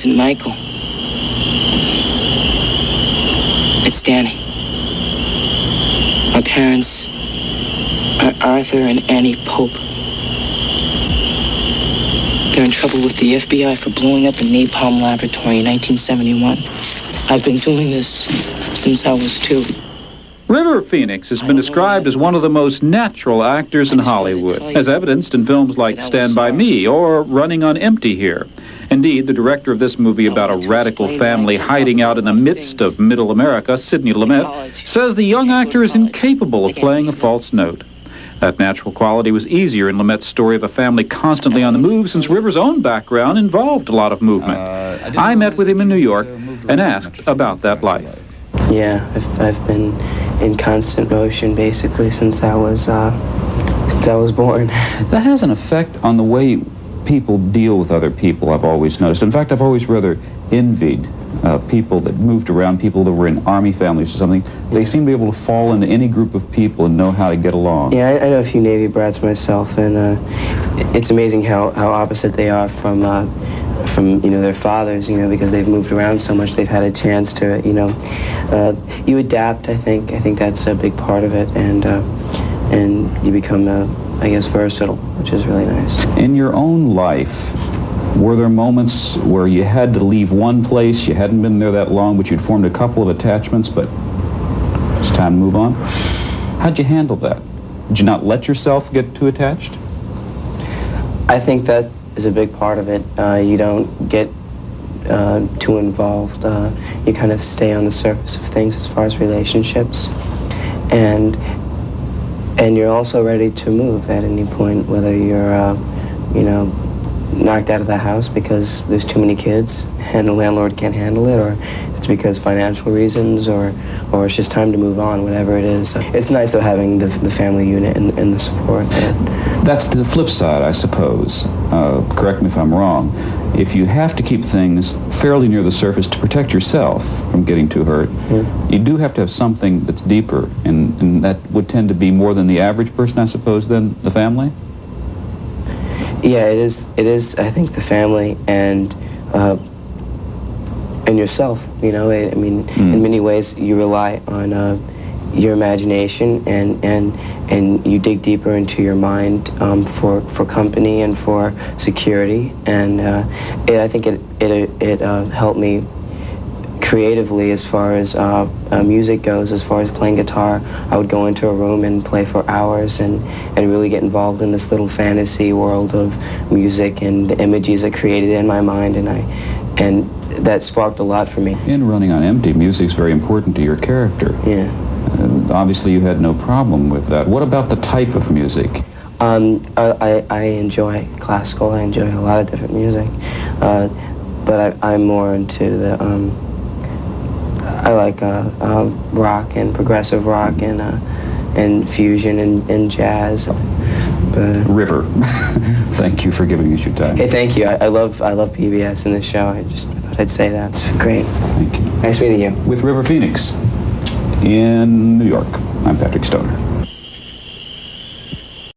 isn't Michael. It's Danny. My parents are Arthur and Annie Pope. They're in trouble with the FBI for blowing up a napalm laboratory in 1971. I've been doing this since I was 2. River Phoenix has been described as one of the most natural actors in Hollywood, as evidenced in films like Stand By Me or Running on Empty here. Indeed, the director of this movie about a radical family hiding out in the midst of middle America, Sidney Lumet, says the young actor is incapable of playing a false note. That natural quality was easier in Lumet's story of a family constantly on the move, since River's own background involved a lot of movement. I met with him in New York and asked about that life. Yeah, I've been in constant motion basically since I was born. That has an effect on the way people deal with other people, I've always noticed. In fact, I've always rather envied people that moved around, people that were in army families or something. They seem to be able to fall into any group of people and know how to get along. Yeah, I know a few Navy brats myself, and it's amazing how opposite they are from their fathers, because they've moved around so much. They've had a chance to, you adapt. I think that's a big part of it, and you become, I guess, versatile, which is really nice. In your own life, were there moments where you had to leave one place, you hadn't been there that long, but you'd formed a couple of attachments, but it's time to move on? How'd you handle that? Did you not let yourself get too attached? I think that is a big part of it. You don't get too involved. You kind of stay on the surface of things as far as relationships, and you're also ready to move at any point, whether you're knocked out of the house because there's too many kids and the landlord can't handle it, or it's because financial reasons, or it's just time to move on, whatever it is. It's nice though having the family unit and the support. That's the flip side, I suppose. Correct me if I'm wrong. If you have to keep things fairly near the surface to protect yourself from getting too hurt, you do have to have something that's deeper, and that would tend to be more than the average person, I suppose, than the family? Yeah, it is. I think the family and yourself. In many ways, you rely on your imagination, and you dig deeper into your mind for company and for security. And I think it helped me creatively as far as music goes. As far as playing guitar, I would go into a room and play for hours and really get involved in this little fantasy world of music and the images I created in my mind, and that sparked a lot for me. In Running on Empty, music's very important to your character. Yeah. Obviously you had no problem with that. What about the type of music? I enjoy classical. I enjoy a lot of different music, but I'm more into the I like rock and progressive rock and fusion and jazz. River, thank you for giving us your time. Hey, thank you. I love PBS and this show. I thought I'd say that. It's great. Thank you. Nice meeting you. With River Phoenix in New York, I'm Patrick Stoner.